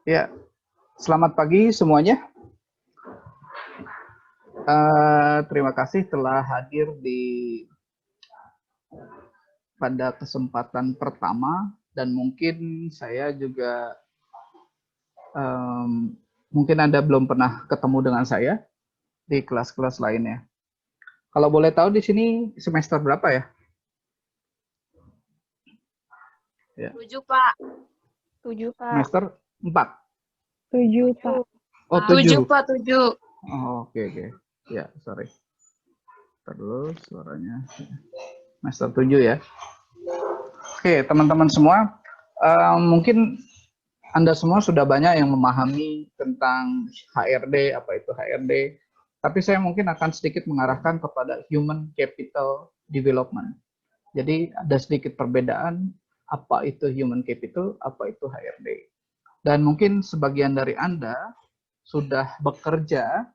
Ya, selamat pagi semuanya. Terima kasih telah hadir pada kesempatan pertama dan mungkin saya juga mungkin Anda belum pernah ketemu dengan saya di kelas-kelas lainnya. Kalau boleh tahu di sini semester berapa ya? 7, Pak. 7, Pak. Semester 4. 7, Pak. Oh, 7, 7. Pak, 7. Oh, oke. Ya, sorry. Terus suaranya. Semester 7 ya. Oke, teman-teman semua, mungkin Anda semua sudah banyak yang memahami tentang HRD, apa itu HRD, tapi saya mungkin akan sedikit mengarahkan kepada Human Capital Development. Jadi ada sedikit perbedaan apa itu Human Capital, apa itu HRD. Dan mungkin sebagian dari Anda sudah bekerja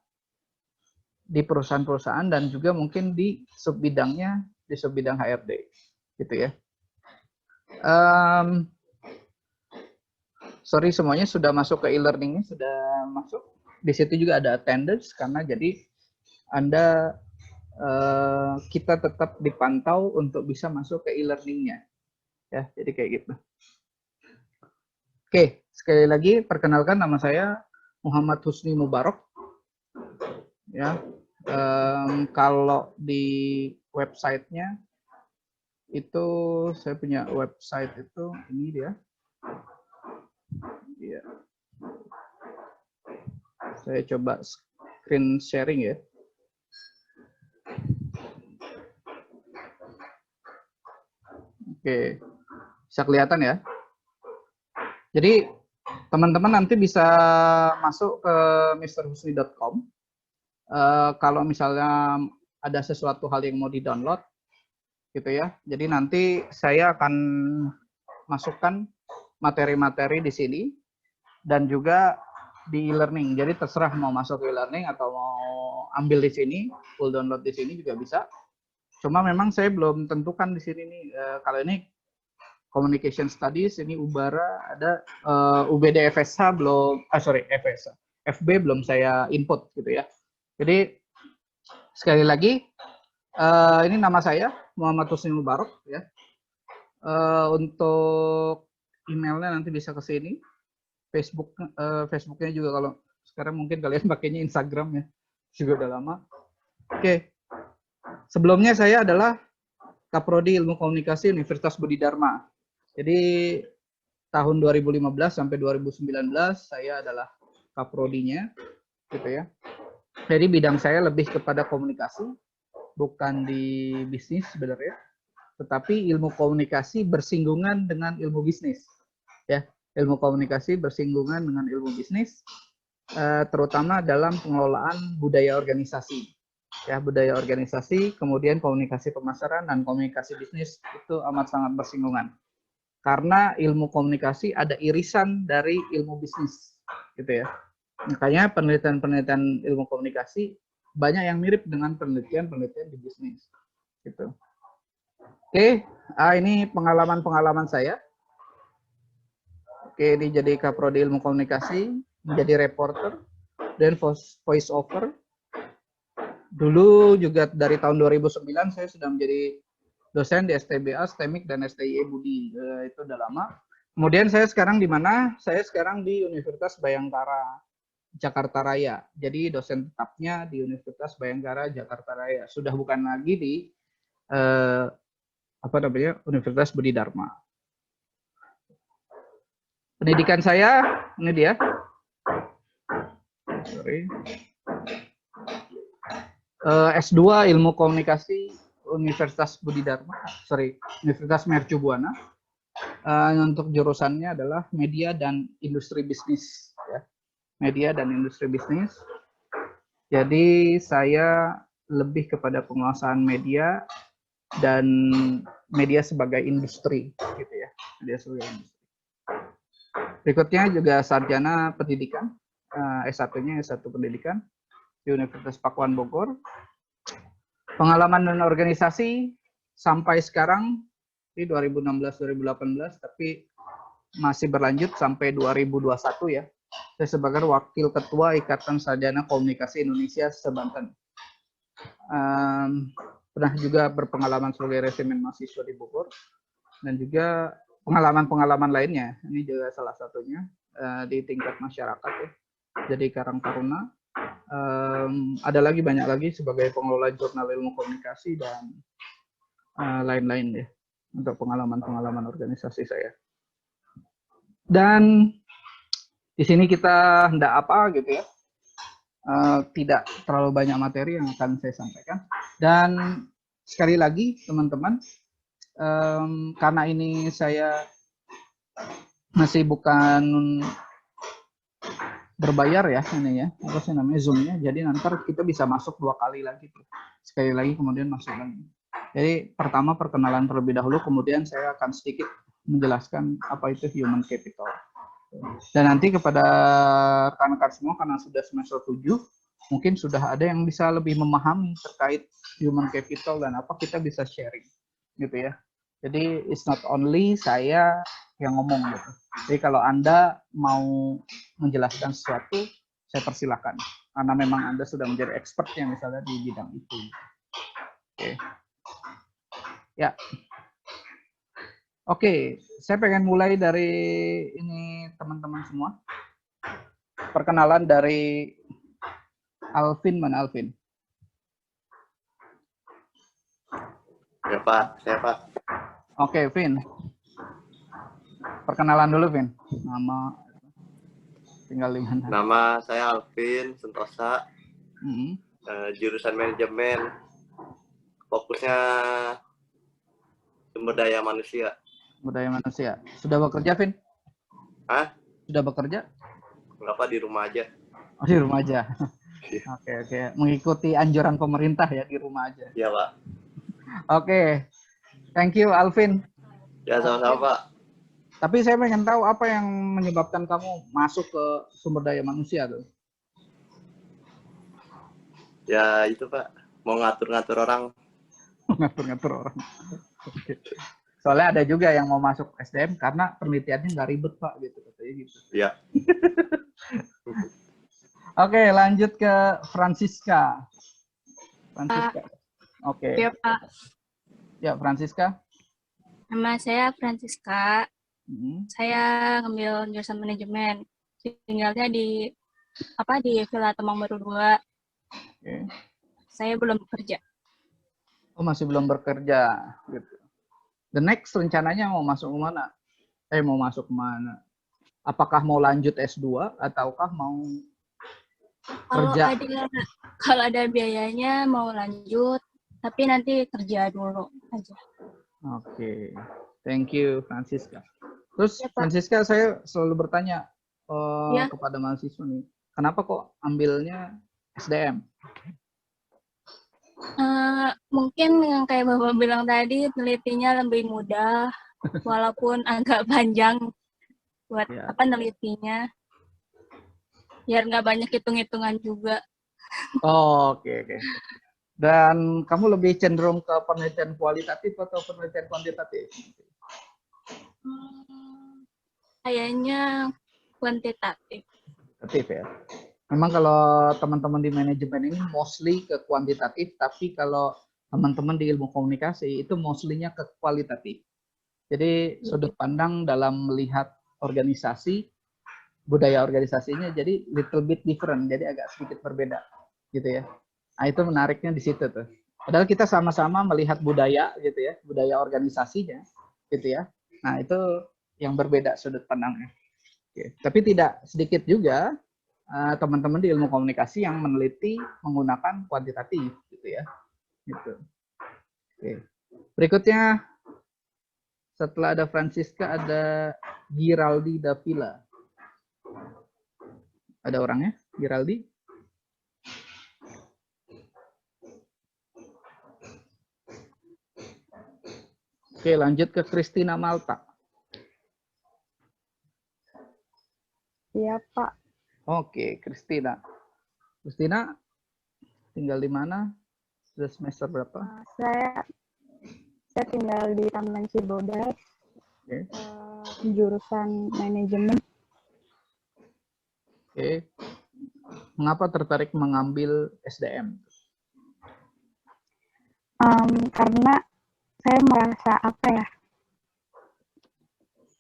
di perusahaan-perusahaan dan juga mungkin di subbidangnya, di subbidang HRD, gitu ya. Sorry semuanya sudah masuk ke e-learningnya, sudah masuk. Di situ juga ada attendance karena jadi Anda kita tetap dipantau untuk bisa masuk ke e-learningnya, ya. Jadi kayak gitu. Oke, sekali lagi perkenalkan nama saya Muhammad Husni Mubarak. Ya, kalau di websitenya itu saya punya website itu ini dia. Ya. Saya coba screen sharing ya. Oke, bisa kelihatan ya. Jadi teman-teman nanti bisa masuk ke mrhusni.com. Kalau misalnya ada sesuatu hal yang mau di-download, gitu ya. Jadi nanti saya akan masukkan materi-materi di sini dan juga di e-learning. Jadi terserah mau masuk ke e-learning atau mau ambil di sini, full download di sini juga bisa. Cuma memang saya belum tentukan di sini nih. Kalau ini Communication Studies, ini Ubara, ada UBD FSH belum, FSH, FB belum saya input gitu ya. Jadi sekali lagi, ini nama saya Muhammad Husni Mubarak ya. Untuk emailnya nanti bisa ke sini. Facebooknya juga kalau sekarang mungkin kalian pakainya Instagram ya, juga udah lama. Oke. Sebelumnya saya adalah Kaprodi Ilmu Komunikasi Universitas Budi Dharma. Jadi tahun 2015 sampai 2019 saya adalah kaprodinya, gitu ya. Jadi bidang saya lebih kepada komunikasi, bukan di bisnis sebenarnya, tetapi ilmu komunikasi bersinggungan dengan ilmu bisnis, ya. Ilmu komunikasi bersinggungan dengan ilmu bisnis, terutama dalam pengelolaan budaya organisasi. Ya, budaya organisasi, kemudian komunikasi pemasaran dan komunikasi bisnis itu amat sangat bersinggungan. Karena ilmu komunikasi ada irisan dari ilmu bisnis, gitu ya. Makanya penelitian-penelitian ilmu komunikasi banyak yang mirip dengan penelitian-penelitian di bisnis, gitu. Oke, ini pengalaman-pengalaman saya. Oke, ini jadi kaprodi ilmu komunikasi, menjadi reporter, dan voice over. Dulu juga dari tahun 2009 saya sudah menjadi dosen di STBA, STEMIK, dan STIE Budi. Itu udah lama. Kemudian saya sekarang di mana? Saya sekarang di Universitas Bayangkara, Jakarta Raya. Jadi dosen tetapnya di Universitas Bayangkara, Jakarta Raya. Sudah bukan lagi di Universitas Budi Dharma. Pendidikan saya, ini dia. Sorry. S2 Ilmu Komunikasi Universitas Budi Dharma, Universitas Mercu Buana. Untuk jurusannya adalah Media dan Industri Bisnis, ya. Media dan Industri Bisnis. Jadi saya lebih kepada penguasaan media dan media sebagai industri, gitu ya. Media sebagai industri. Berikutnya juga sarjana pendidikan, S1-nya S1 pendidikan di Universitas Pakuan Bogor. Pengalaman dan organisasi sampai sekarang di 2016-2018, tapi masih berlanjut sampai 2021 ya. Saya sebagai Wakil Ketua Ikatan Sarjana Komunikasi Indonesia Sebanten. Pernah juga berpengalaman sebagai resimen mahasiswa di Bogor, dan juga pengalaman-pengalaman lainnya. Ini juga salah satunya di tingkat masyarakat ya. Jadi Karang Taruna. Ada lagi banyak lagi sebagai pengelola jurnal ilmu komunikasi dan lain-lain ya, untuk pengalaman-pengalaman organisasi saya. Dan di sini kita hendak apa gitu ya, tidak terlalu banyak materi yang akan saya sampaikan. Dan sekali lagi teman-teman, karena ini saya masih bukan berbayar ya, ini ya, apa sih namanya, Zoom-nya. Jadi nanti kita bisa masuk 2 kali lagi tuh. Sekali lagi kemudian masuk lagi. Jadi pertama perkenalan terlebih dahulu, kemudian saya akan sedikit menjelaskan apa itu human capital. Dan nanti kepada rekan-rekan semua, karena sudah semester 7, mungkin sudah ada yang bisa lebih memahami terkait human capital dan apa kita bisa sharing gitu ya. Jadi it's not only saya yang ngomong gitu. Jadi kalau Anda mau menjelaskan sesuatu, saya persilakan. Karena memang Anda sudah menjadi expert yang misalnya di bidang itu. Oke. Ya. Oke, saya pengen mulai dari ini teman-teman semua. Perkenalan dari Alvin, mana Alvin? Ya Pak, saya Pak. Oke, Vin. Perkenalan dulu, Vin. Nama, tinggal di mana? Nama saya Alvin Sentosa, Mm-hmm. Jurusan manajemen, fokusnya sumber daya manusia. Budaya manusia. Sudah bekerja, Vin? Hah? Sudah bekerja? Enggak Pak, di rumah aja. Oh, di rumah aja. Oke. Mengikuti anjuran pemerintah ya, di rumah aja. Iya Pak. Oke. Thank you, Alvin. Ya sama-sama Pak. Tapi saya pengen tahu apa yang menyebabkan kamu masuk ke sumber daya manusia tuh? Ya itu Pak, mau ngatur-ngatur orang. Ngatur-ngatur orang. Oke. Soalnya ada juga yang mau masuk SDM karena penelitiannya nggak ribet, Pak, gitu katanya gitu. Iya. Oke, lanjut ke Francisca. Francisca. Oke. Ya, Pak. Ya, Francisca. Nama saya Francisca. Hmm. Saya ngambil jurusan manajemen. Tinggalnya di Villa Temang Baru 2. Oke. Saya belum bekerja. Oh, masih belum bekerja gitu. The next rencananya mau masuk kemana? Mau masuk kemana? Apakah mau lanjut S2 ataukah mau kerja? Kalau ada biayanya mau lanjut, tapi nanti kerja dulu aja. Oke. Thank you, Francisca. Terus Ya, Pak. Francisca, saya selalu bertanya Ya. kepada mahasiswa nih, kenapa kok ambilnya SDM? Mungkin yang kayak Bapak bilang tadi, telitinya lebih mudah, walaupun agak panjang buat Ya. nelitinya. Biar nggak banyak hitung-hitungan juga. Oh, oke. Dan kamu lebih cenderung ke penelitian kualitatif atau penelitian kuantitatif? Kayaknya kuantitatif. Kuantitatif ya. Memang kalau teman-teman di manajemen ini mostly ke kuantitatif, tapi kalau teman-teman di ilmu komunikasi itu mostly-nya ke kualitatif. Jadi sudut pandang dalam melihat organisasi, budaya organisasinya jadi little bit different, jadi agak sedikit berbeda gitu ya. Nah, itu menariknya di situ tuh. Padahal kita sama-sama melihat budaya gitu ya, budaya organisasinya gitu ya. Nah, itu yang berbeda sudut pandangnya. Oke. Tapi tidak sedikit juga teman-teman di ilmu komunikasi yang meneliti menggunakan kuantitatif gitu ya. Gitu. Oke. Berikutnya setelah ada Francisca ada Giraldi Davila. Ada orangnya? Giraldi? Oke, lanjut ke Christina Malta. Iya, Pak. Oke, Christina. Christina tinggal di mana? Sudah semester berapa? Saya tinggal di Taman Cibodas, Oke. jurusan manajemen. Oke. Mengapa tertarik mengambil SDM? Karena saya merasa apa ya?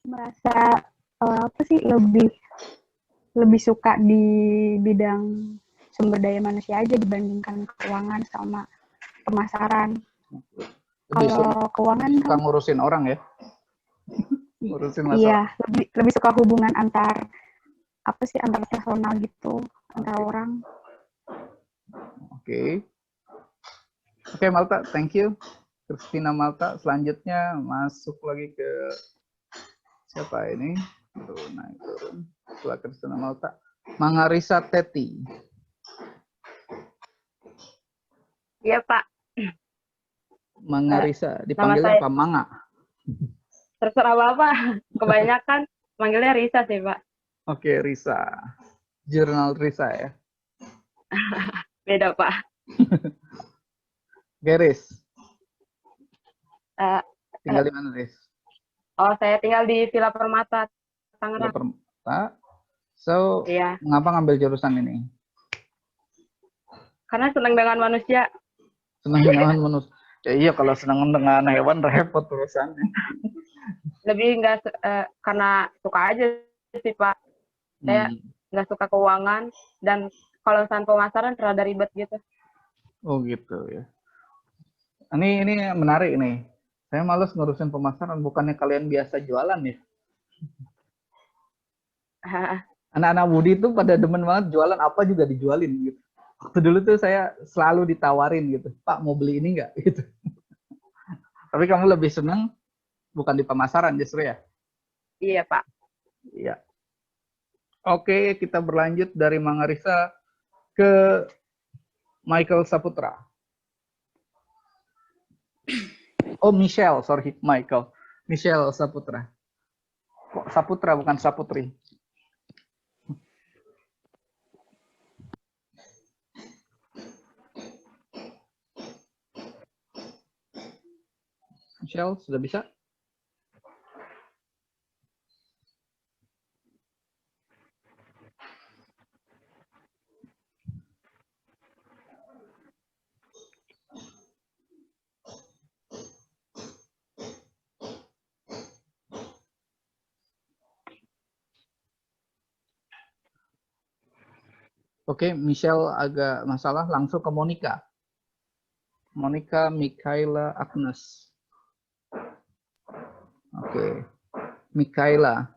Merasa apa sih lebih suka di bidang sumber daya manusia aja dibandingkan keuangan sama pemasaran. Lebih Kalau keuangan suka ngurusin orang ya? Ngurusin masalah. iya, lebih suka hubungan antar personal gitu, antar orang. Oke. Oke, Malta, thank you. Christina Malta, selanjutnya masuk lagi ke siapa ini? Tuh, naik turun. Setelah Christina Malta, Mangarisa Teti. Iya, Pak. Mangarisa, Nama dipanggilnya saya apa? Manga. terserah Bapak. Kebanyakan manggilnya Risa sih, Pak. Oke, Risa. Jurnal Risa ya. Beda, Pak. Geris. Eh, Tinggal di mana, Riz? oh, saya tinggal di Villa Permata, Di Tangerang. Permata. So, Iya. mengapa ngambil jurusan ini? Karena senang dengan manusia. Senang dengan manusia. Ya iya, kalau senang dengan hewan repot urusannya. Lebih nggak karena suka aja sih, Pak. Saya nggak suka keuangan dan kalau urusan pemasaran rada ribet gitu. Oh gitu ya. Ini menarik nih. Saya males ngurusin pemasaran, bukannya kalian biasa jualan ya? Anak-anak Budi itu pada demen banget jualan apa juga dijualin gitu. Waktu dulu tuh saya selalu ditawarin gitu, Pak mau beli ini nggak? Gitu. Tapi kamu lebih senang bukan di pemasaran justru ya? Iya, Pak. Iya. Oke, kita berlanjut dari Mangarisa ke Michael Saputra. Oh, Michelle, sorry, Michael. Michelle Saputra. Kok Saputra bukan Saputri? Michelle, sudah bisa? Oke, Michelle agak masalah, langsung ke Monica. Monica Mikaela Agnes. Oke, Mikaela.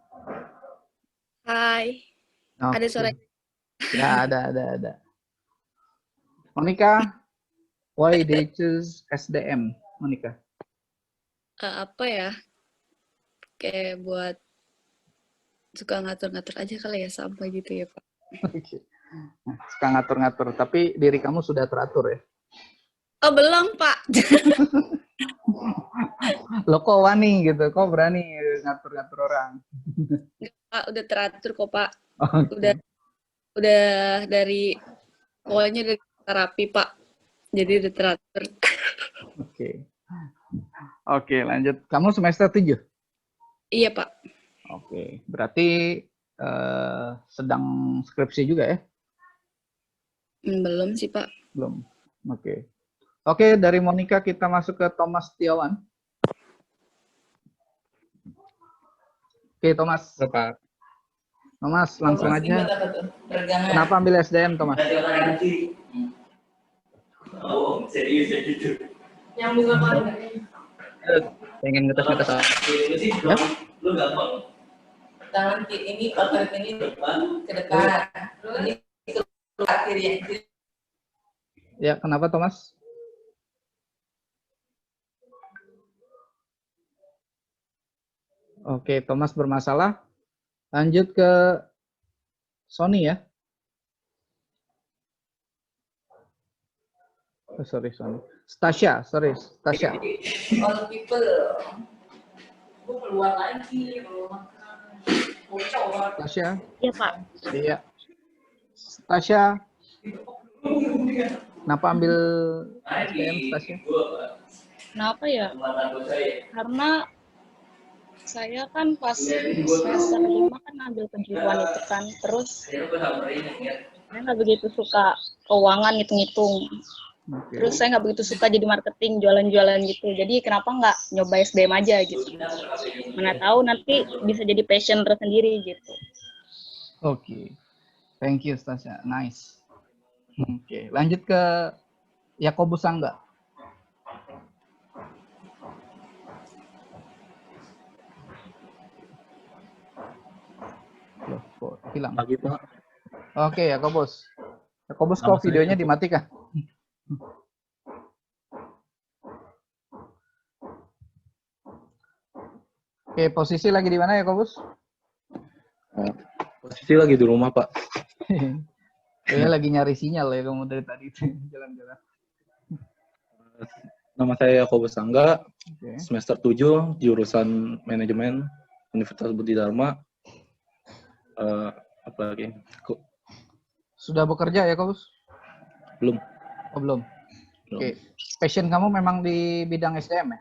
Hai, ada Oke. suara. Ya, ada. Monica, why did you choose SDM, Monica? Apa ya? Kayak buat suka ngatur-ngatur aja kali ya sampah gitu ya, Pak. Oke. Nah, suka ngatur-ngatur, tapi diri kamu sudah teratur ya? Oh, belum, Pak. Lo kok wani gitu, kok berani ngatur-ngatur orang? Pak, udah teratur kok, Pak. Oke. Udah dari pokoknya dari terapi, Pak. Jadi udah teratur. Oke, lanjut. Kamu semester 7? Iya, Pak. Oke, berarti sedang skripsi juga ya? Belum sih, Pak. Belum. Oke, dari Monica kita masuk ke Thomas Setiawan. Oke, Thomas. Pak. Thomas, langsung aja. Kenapa ambil SDM, Thomas? Oh, serius ya gitu. Yang bukan pengen ngetes Ya? Lu gampang. Tangan ini otot ini ke depan. Ini ke kiri. Ya, kenapa Thomas? Oke, Thomas bermasalah. Lanjut ke Sony ya. Oh, sorry. Stasia. All people. Gue keluar lagi. Stasia. Iya, Pak. Iya. Stasia. Kenapa ambil SDM, Stasia? Kenapa ya? Karena Saya kan pas semester 5 kan ngambil kejuruan itu kan, terus saya nggak begitu suka keuangan ngitung-ngitung. Oke. Terus saya nggak begitu suka jadi marketing, jualan-jualan gitu. Jadi kenapa nggak nyoba SDM aja gitu. Mana tahu nanti bisa jadi passion tersendiri gitu. Oke. Thank you, Stasya. Nice. Oke, lanjut ke Yakobus Angga. Loh, kok hilang? Pagi Pak. Oke, Yakobus. Yakobus, Nama kok videonya saya dimatikan? Oke, posisi lagi di mana, Yakobus? Posisi lagi di rumah Pak. Kayaknya lagi nyari sinyal ya kamu dari tadi jalan-jalan. Nama saya Yakobus Angga, Oke. semester 7, jurusan manajemen Universitas Budi Dharma. Apa lagi? Sudah bekerja ya, Yakobus? Belum. Oh, belum. Oke. Passion kamu memang di bidang SDM ya?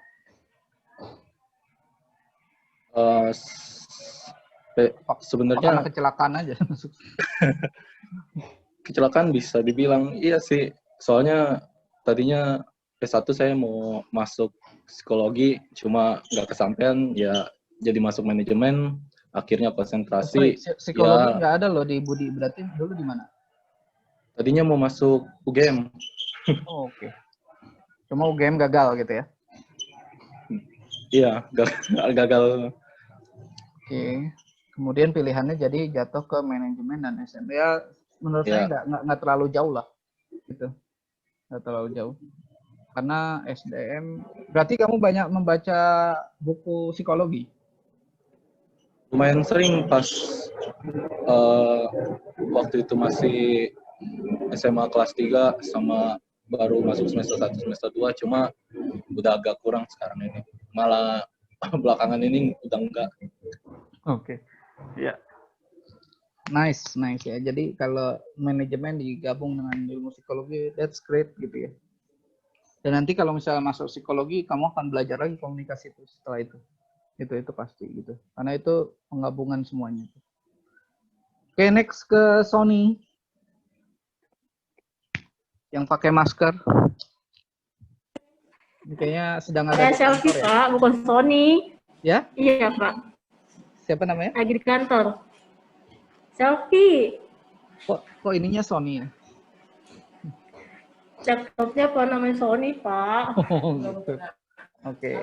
Sebenarnya karena kecelakaan aja. kecelakaan bisa dibilang iya sih. Soalnya tadinya S1 saya mau masuk psikologi, cuma nggak kesampaian, ya jadi masuk manajemen, akhirnya konsentrasi. Psikologi Ya, nggak ada loh di Budi, berarti dulu di mana? tadinya mau masuk UGM. Oh, oke. Cuma UGM gagal gitu ya? Iya, gagal. Oke. Kemudian pilihannya jadi jatuh ke manajemen dan SM. Ya, menurut saya nggak terlalu jauh lah, gitu. Nggak terlalu jauh. Karena SDM, berarti kamu banyak membaca buku psikologi? Lumayan sering pas waktu itu masih SMA kelas 3 sama baru masuk semester 1, semester 2, cuma udah agak kurang sekarang ini. Malah belakangan ini udah enggak. Oke. Ya. Nice ya. Jadi kalau manajemen digabung dengan ilmu psikologi, that's great gitu ya. Dan nanti kalau misalnya masuk psikologi, kamu akan belajar lagi komunikasi itu setelah itu. Itu pasti gitu. Karena itu penggabungan semuanya. Oke, next ke Sony. Yang pakai masker. Ini kayaknya sedang ada di selfie, kantor ya? Pak, bukan Sony. Ya? Iya, Pak. Siapa namanya? Lagi di kantor. Selfie. Kok ininya Sony ya? Laptopnya apa namanya Sony, Pak. Oh, gitu. Oke.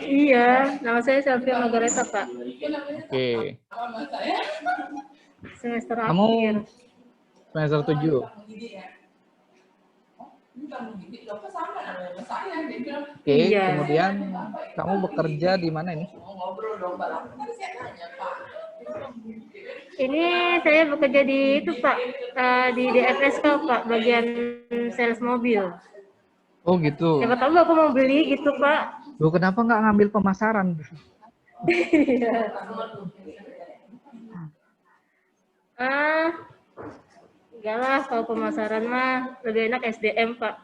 Iya, nama saya Selfie Margareta, Pak. Oke. Semester Kamu akhir. semester 7. Oke, Iya. kemudian kamu bekerja di mana ini? Ini saya bekerja di itu, Pak, di DFSK, Pak, bagian sales mobil. Oh gitu. Siapa tahu aku mau beli gitu, Pak. Loh, kenapa nggak ngambil pemasaran? Iya. Enggak lah, kalau pemasaran mah lebih enak SDM, Pak.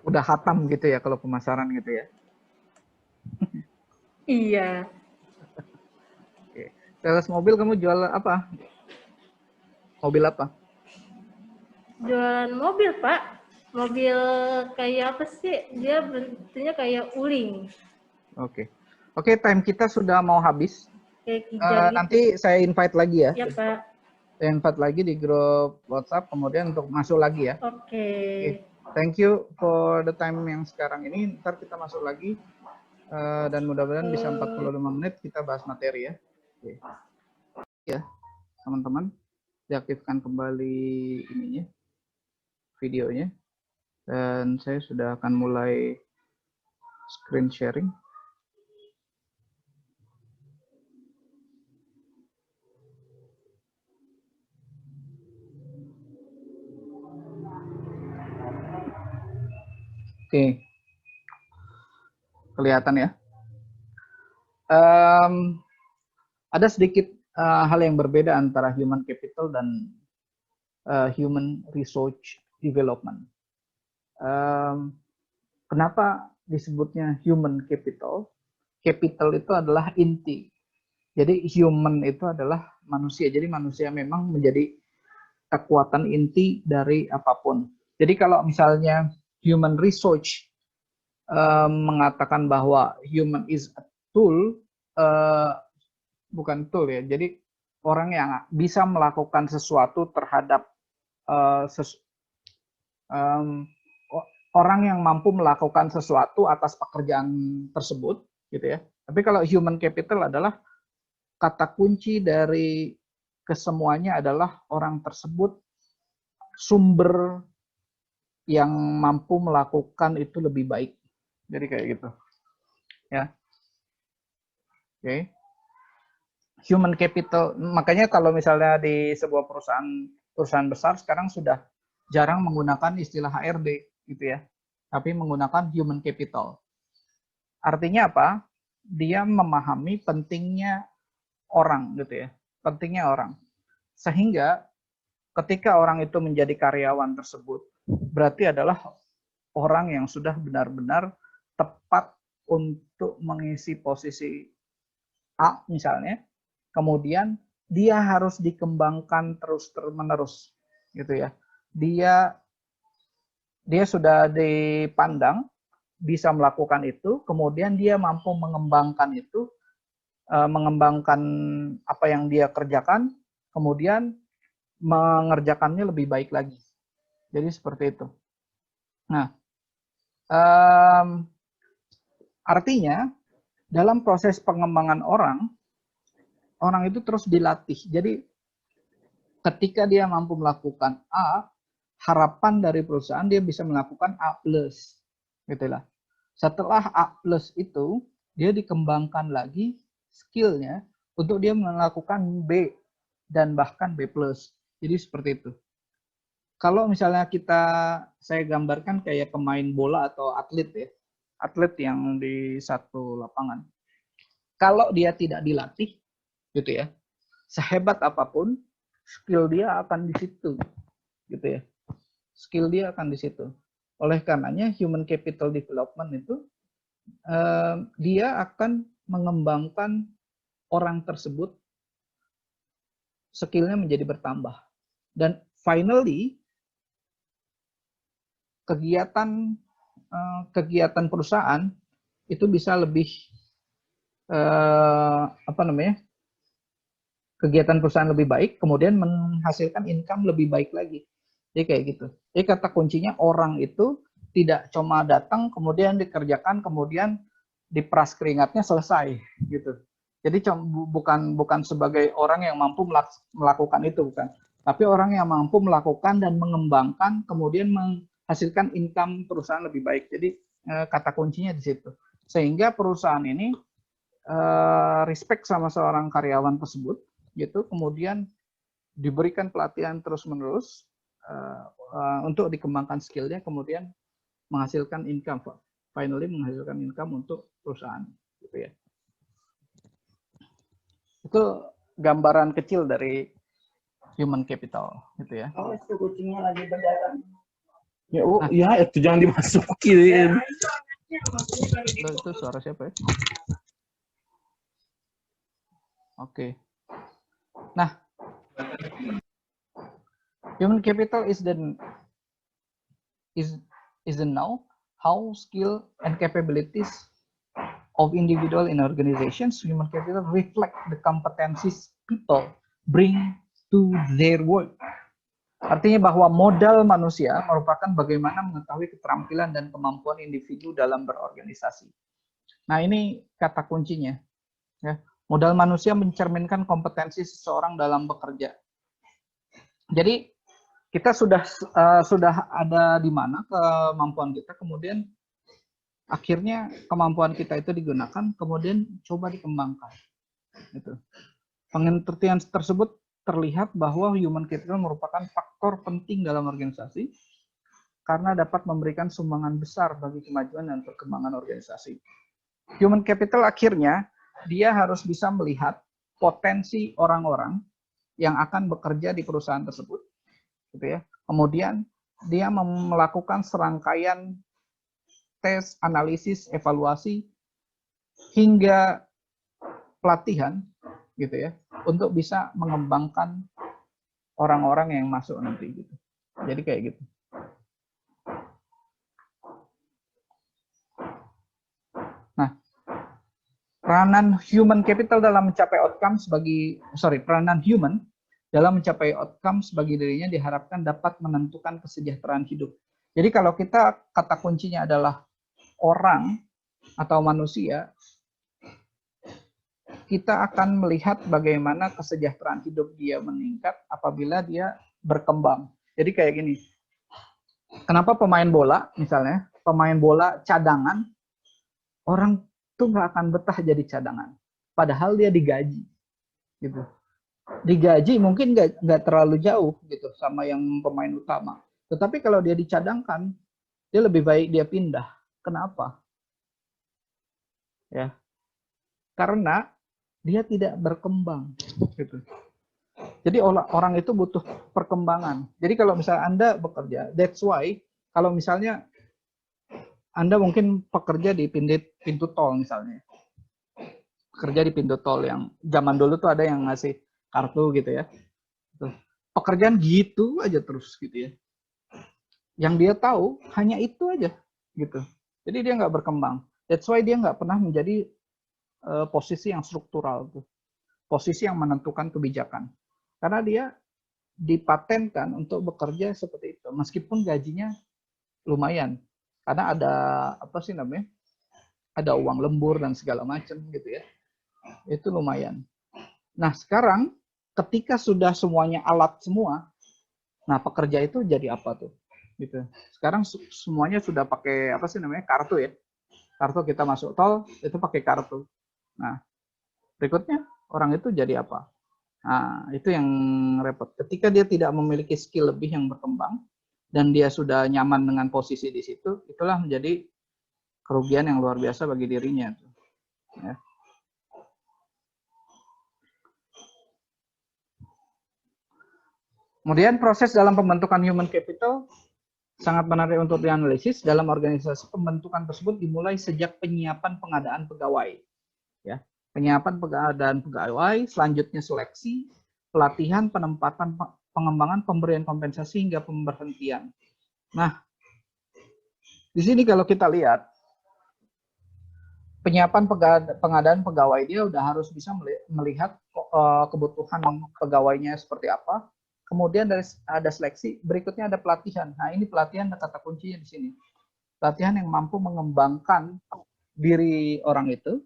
Udah hatam gitu ya kalau pemasaran gitu ya? Iya. Oke. Sales mobil kamu jual apa? Mobil apa? Jualan mobil, Pak. Mobil kayak apa sih? Dia bentuknya kayak uling. Oke. Oke, time kita sudah mau habis. Kayak kijang gitu. Nanti saya invite lagi ya. Ya, Pak. Saya invite lagi di grup WhatsApp, kemudian untuk masuk lagi ya. Oke. Thank you for the time yang sekarang ini. Ntar kita masuk lagi. Dan mudah-mudahan bisa 45 menit kita bahas materi ya. Oke. Ya, teman-teman. Diaktifkan kembali ininya, videonya. Dan saya sudah akan mulai screen sharing. Oke. Kelihatan ya. Ada sedikit hal yang berbeda antara human capital dan human research development. Kenapa disebutnya human capital? capital itu adalah inti. Jadi human itu adalah manusia. Jadi manusia memang menjadi kekuatan inti dari apapun. Jadi kalau misalnya human research mengatakan bahwa human is a tool, bukan tool ya. Jadi orang yang bisa melakukan sesuatu terhadap orang yang mampu melakukan sesuatu atas pekerjaan tersebut, gitu ya. Tapi kalau human capital adalah kata kunci dari kesemuanya adalah orang tersebut sumber yang mampu melakukan itu lebih baik. Jadi kayak gitu. Ya. Oke. Human capital, makanya kalau misalnya di sebuah perusahaan besar sekarang sudah jarang menggunakan istilah HRD gitu ya. Tapi menggunakan human capital. Artinya apa? Dia memahami pentingnya orang gitu ya. Pentingnya orang. Sehingga ketika orang itu menjadi karyawan tersebut, berarti adalah orang yang sudah benar-benar tepat untuk mengisi posisi A misalnya, kemudian dia harus dikembangkan terus-menerus gitu ya. Dia sudah dipandang bisa melakukan itu, kemudian dia mampu mengembangkan itu, mengembangkan apa yang dia kerjakan, kemudian mengerjakannya lebih baik lagi. Jadi seperti itu. Nah, artinya dalam proses pengembangan orang itu terus dilatih. Jadi ketika dia mampu melakukan A, harapan dari perusahaan dia bisa melakukan A+, gitulah. Setelah A+ itu dia dikembangkan lagi skillnya untuk dia melakukan B dan bahkan B+. Jadi seperti itu. Kalau misalnya saya gambarkan kayak pemain bola atau atlet ya, atlet yang di satu lapangan. Kalau dia tidak dilatih, gitu ya, sehebat apapun, skill dia akan di situ, gitu ya. Skill dia akan di situ. Oleh karenanya human capital development itu dia akan mengembangkan orang tersebut, skillnya menjadi bertambah. Dan finally, kegiatan perusahaan itu bisa lebih kegiatan perusahaan lebih baik, kemudian menghasilkan income lebih baik lagi. Jadi kayak gitu. Jadi kata kuncinya orang itu tidak cuma datang kemudian dikerjakan kemudian diperas keringatnya selesai gitu. Jadi bukan sebagai orang yang mampu melakukan itu, bukan. Tapi orang yang mampu melakukan dan mengembangkan kemudian menghasilkan income perusahaan lebih baik. Jadi kata kuncinya di situ. Sehingga perusahaan ini respect sama seorang karyawan tersebut gitu, kemudian diberikan pelatihan terus-menerus untuk dikembangkan skillnya, kemudian menghasilkan income, finally menghasilkan income untuk perusahaan gitu ya. Itu gambaran kecil dari human capital gitu ya. Oh, itu kucingnya lagi berdarah. Ya, itu jangan dimasukin. Itu suara siapa ya? Oke. Nah, human capital is the know how skill and capabilities of individual in organizations. Human capital reflect the competencies people bring to their work. Artinya bahwa modal manusia merupakan bagaimana mengetahui keterampilan dan kemampuan individu dalam berorganisasi. Nah, ini kata kuncinya. Ya. Modal manusia mencerminkan kompetensi seseorang dalam bekerja. Jadi kita sudah ada di mana kemampuan kita, kemudian akhirnya kemampuan kita itu digunakan, kemudian coba dikembangkan. Gitu. Pengertian tersebut terlihat bahwa human capital merupakan faktor penting dalam organisasi karena dapat memberikan sumbangan besar bagi kemajuan dan perkembangan organisasi. Human capital akhirnya dia harus bisa melihat potensi orang-orang yang akan bekerja di perusahaan tersebut, gitu ya. Kemudian dia melakukan serangkaian tes, analisis, evaluasi hingga pelatihan gitu ya, untuk bisa mengembangkan orang-orang yang masuk nanti gitu. Jadi kayak gitu. Nah, peranan human capital dalam mencapai outcome peranan human dalam mencapai outcome bagi dirinya diharapkan dapat menentukan kesejahteraan hidup. Jadi kalau kita kata kuncinya adalah orang atau manusia, kita akan melihat bagaimana kesejahteraan hidup dia meningkat apabila dia berkembang. Jadi kayak gini, kenapa pemain bola misalnya, pemain bola cadangan, orang tuh nggak akan betah jadi cadangan, padahal dia digaji, gitu. Digaji mungkin nggak terlalu jauh gitu sama yang pemain utama. Tetapi kalau dia dicadangkan, dia lebih baik dia pindah. Kenapa? Ya, karena dia tidak berkembang, gitu. Jadi orang itu butuh perkembangan. Jadi kalau misalnya Anda bekerja, that's why kalau misalnya Anda mungkin pekerja di pintu tol misalnya. Kerja di pintu tol yang zaman dulu tuh ada yang ngasih kartu gitu ya. Pekerjaan gitu aja terus gitu ya. Yang dia tahu hanya itu aja gitu. Jadi dia nggak berkembang. That's why dia nggak pernah menjadi posisi yang struktural tuh. Posisi yang menentukan kebijakan. Karena dia dipatenkan untuk bekerja seperti itu. Meskipun gajinya lumayan. Karena ada apa sih namanya? Ada uang lembur dan segala macam gitu ya. Itu lumayan. Nah, sekarang ketika sudah semuanya alat semua, nah pekerja itu jadi apa tuh? Gitu. Sekarang semuanya sudah pakai apa sih namanya? Kartu ya. Kartu kita masuk tol itu pakai kartu. Nah, berikutnya orang itu jadi apa? Nah, itu yang repot. Ketika dia tidak memiliki skill lebih yang berkembang dan dia sudah nyaman dengan posisi di situ, itulah menjadi kerugian yang luar biasa bagi dirinya. Ya. Kemudian proses dalam pembentukan human capital sangat menarik untuk dianalisis. Dalam organisasi, pembentukan tersebut dimulai sejak penyiapan pengadaan pegawai. Ya, penyiapan pengadaan pegawai, selanjutnya seleksi, pelatihan, penempatan, pengembangan, pemberian kompensasi hingga pemberhentian. Nah, di sini kalau kita lihat penyiapan pengadaan pegawai, dia udah harus bisa melihat kebutuhan pegawainya seperti apa. Kemudian ada seleksi, berikutnya ada pelatihan. Nah, ini pelatihan kata kuncinya di sini. Pelatihan yang mampu mengembangkan diri orang itu,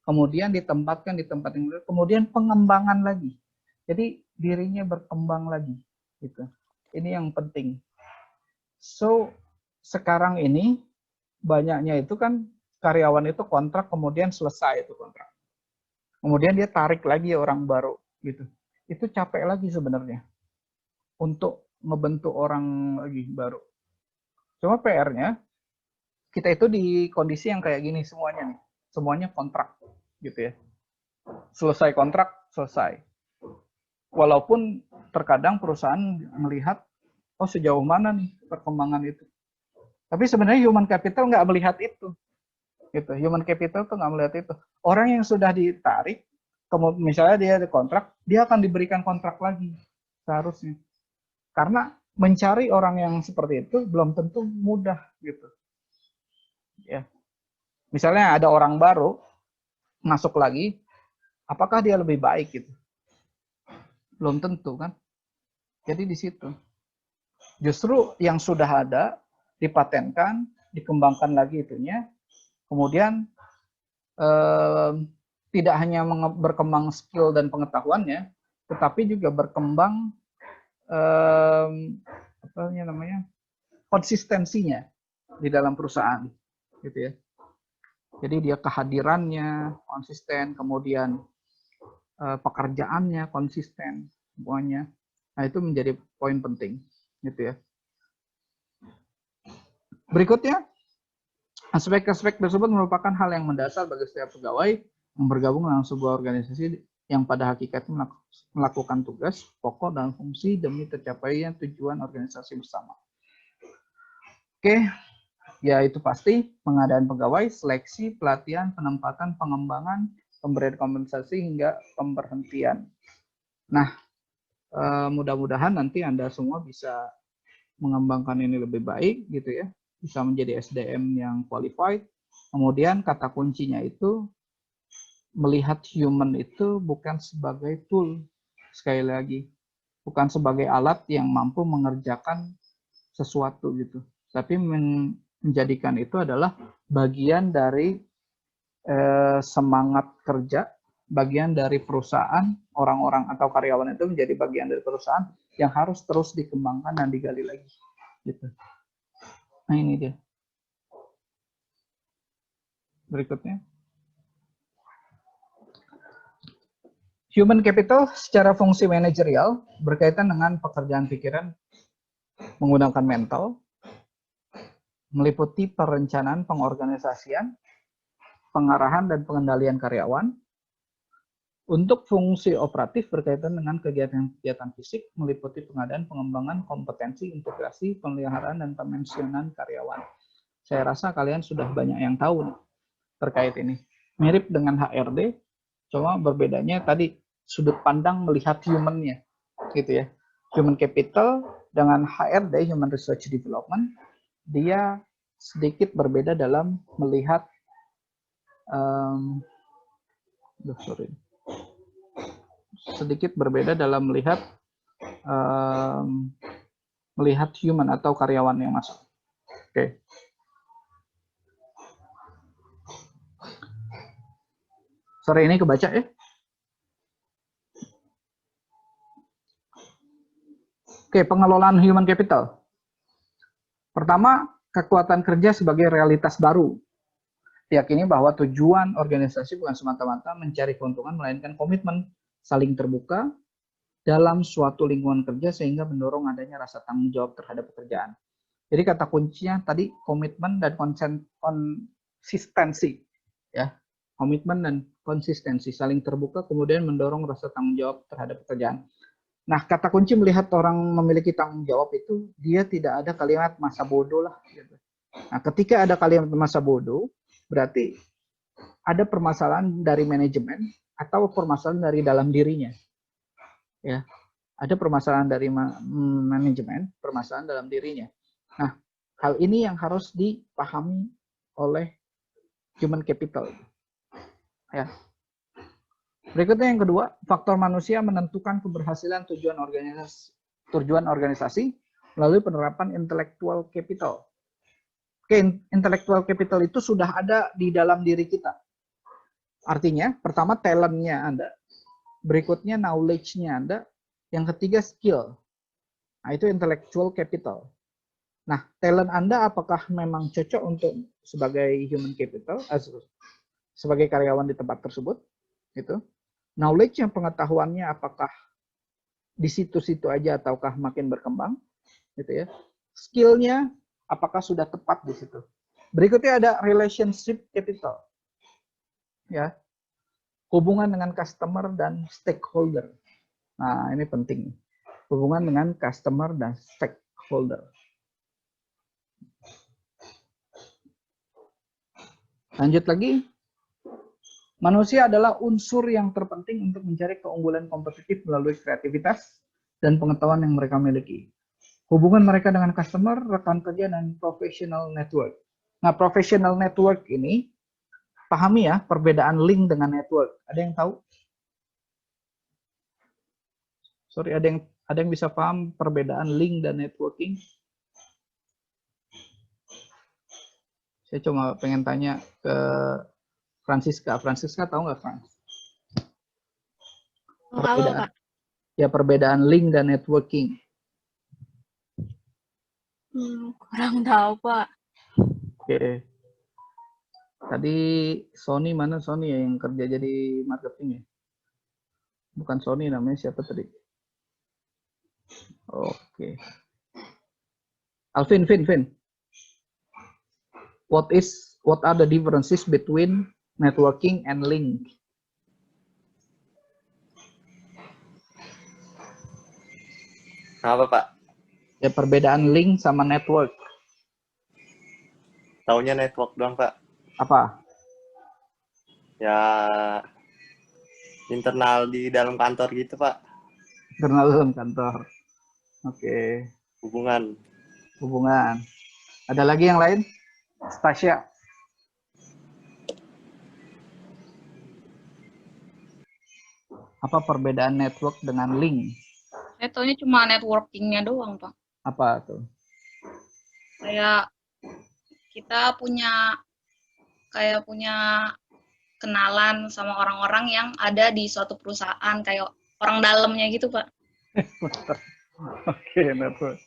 kemudian ditempatkan di tempat yang benar, kemudian pengembangan lagi. Jadi dirinya berkembang lagi, gitu. Ini yang penting. So sekarang ini banyaknya itu kan karyawan itu kontrak kemudian selesai itu kontrak. Kemudian dia tarik lagi orang baru, gitu. Itu capek lagi sebenarnya untuk ngebentuk orang lagi baru. Cuma PR-nya kita itu di kondisi yang kayak gini semuanya nih, semuanya kontrak, gitu ya. Selesai kontrak, selesai. Walaupun terkadang perusahaan melihat, oh sejauh mana nih perkembangan itu. Tapi sebenarnya human capital nggak melihat itu. Gitu. Human capital tuh nggak melihat itu. Orang yang sudah ditarik, misalnya dia ada kontrak, dia akan diberikan kontrak lagi seharusnya. Karena mencari orang yang seperti itu belum tentu mudah gitu. Ya. Misalnya ada orang baru masuk lagi, apakah dia lebih baik gitu? Belum tentu kan. Jadi di situ. Justru yang sudah ada dipatenkan, dikembangkan lagi itunya, kemudian tidak hanya berkembang skill dan pengetahuannya, tetapi juga berkembang apa namanya, konsistensinya di dalam perusahaan, gitu ya. Jadi dia kehadirannya konsisten, kemudian pekerjaannya konsisten, semuanya. Nah itu menjadi poin penting, gitu ya. Berikutnya, aspek-aspek tersebut merupakan hal yang mendasar bagi setiap pegawai yang bergabung dalam sebuah organisasi yang pada hakikatnya melakukan tugas, pokok, dan fungsi demi tercapainya tujuan organisasi bersama. Oke, Ya itu pasti pengadaan pegawai, seleksi, pelatihan, penempatan, pengembangan, pemberian kompensasi hingga pemberhentian. Nah, mudah-mudahan nanti Anda semua bisa mengembangkan ini lebih baik gitu ya, bisa menjadi SDM yang qualified. Kemudian kata kuncinya itu melihat human itu bukan sebagai tool, sekali lagi, bukan sebagai alat yang mampu mengerjakan sesuatu gitu, tapi menjadikan itu adalah bagian dari semangat kerja, bagian dari perusahaan, orang-orang atau karyawan itu menjadi bagian dari perusahaan yang harus terus dikembangkan dan digali lagi gitu. Nah ini dia berikutnya. Human capital secara fungsi manajerial berkaitan dengan pekerjaan pikiran menggunakan mental, meliputi perencanaan pengorganisasian, pengarahan dan pengendalian karyawan. Untuk fungsi operatif berkaitan dengan kegiatan-kegiatan fisik, meliputi pengadaan, pengembangan, kompetensi, integrasi, pemeliharaan, dan pemensiunan karyawan. Saya rasa kalian sudah banyak yang tahu nih, terkait ini. Mirip dengan HRD, cuma berbedanya tadi sudut pandang melihat human-nya, gitu ya. Human capital dengan HRD, Human Research Development, dia sedikit berbeda dalam melihat sedikit berbeda dalam melihat melihat human atau karyawan yang masuk. Oke. Sore ini kebaca ya. Oke, pengelolaan human capital. Pertama, kekuatan kerja sebagai realitas baru. Diyakini bahwa tujuan organisasi bukan semata-mata mencari keuntungan, melainkan komitmen saling terbuka dalam suatu lingkungan kerja sehingga mendorong adanya rasa tanggung jawab terhadap pekerjaan. Jadi kata kuncinya tadi komitmen dan konsistensi, ya, komitmen dan konsistensi saling terbuka kemudian mendorong rasa tanggung jawab terhadap pekerjaan. Nah, kata kunci melihat orang memiliki tanggung jawab itu dia tidak ada kalimat masa bodoh lah. Gitu. Nah, ketika ada kalimat masa bodoh, berarti ada permasalahan dari manajemen atau permasalahan dari dalam dirinya. Ya, ada permasalahan dari manajemen, permasalahan dalam dirinya. Nah, hal ini yang harus dipahami oleh human capital. Ya. Berikutnya yang kedua, faktor manusia menentukan keberhasilan tujuan organisasi melalui penerapan intellectual capital. Oke, intellectual capital itu sudah ada di dalam diri kita. Artinya, pertama talent-nya Anda, berikutnya knowledge-nya Anda, yang ketiga skill. Nah, itu intellectual capital. Nah, talent Anda apakah memang cocok untuk sebagai human capital, sebagai karyawan di tempat tersebut? Gitu. Knowledge yang pengetahuannya apakah di situ-situ aja ataukah makin berkembang? Gitu ya. Skill-nya apakah sudah tepat di situ? Berikutnya ada relationship capital. Ya, hubungan dengan customer dan stakeholder. Nah, ini penting. Hubungan dengan customer dan stakeholder. Lanjut lagi. Manusia adalah unsur yang terpenting untuk mencari keunggulan kompetitif melalui kreativitas dan pengetahuan yang mereka miliki. Hubungan mereka dengan customer, rekan kerja, dan professional network. Nah, professional network ini pahami ya perbedaan link dengan network. Ada yang tahu? Sorry, ada yang bisa paham perbedaan link dan networking? Saya cuma pengen tanya ke Francisca. Francisca tahu nggak, Frans? Perbedaan, ya perbedaan link dan networking. Kurang tahu, Pak. Oke. Tadi Sony mana Sony ya yang kerja jadi marketing ya? Bukan Sony namanya siapa tadi? Oke. Alvin, Vin. What are the differences between networking and link? Apa, Pak? Ya perbedaan link sama network. Taunya network doang, Pak. Apa? Ya, internal di dalam kantor gitu, Pak. Internal dalam kantor. Oke. Hubungan. Hubungan. Ada lagi yang lain? Stasia. Apa perbedaan network dengan link? Saya taunya cuma networkingnya doang, Pak. Apa tuh? Kayak kita punya kenalan sama orang-orang yang ada di suatu perusahaan, kayak orang dalamnya gitu, Pak. Oke, network.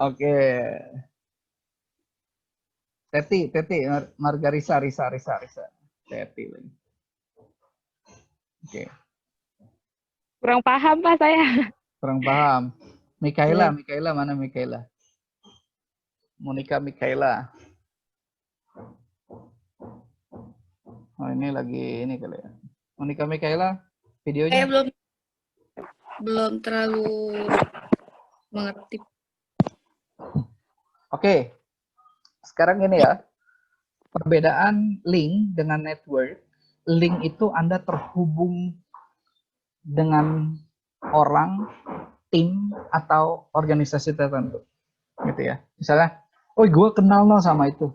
Oke. Teti, Margarisa, Risa. Teti. Oke. Kurang paham Pak saya. Kurang paham. Mikaela mana Mikaela? Monica Mikaela. Oh, ini lagi ini kali ya. Monica Mikaela, videonya. Saya belum terlalu mengerti. Oke. Sekarang ini ya. Perbedaan link dengan network. Link itu Anda terhubung dengan orang, tim, atau organisasi tertentu. Gitu ya. Misalnya, oh gue kenal loh sama itu.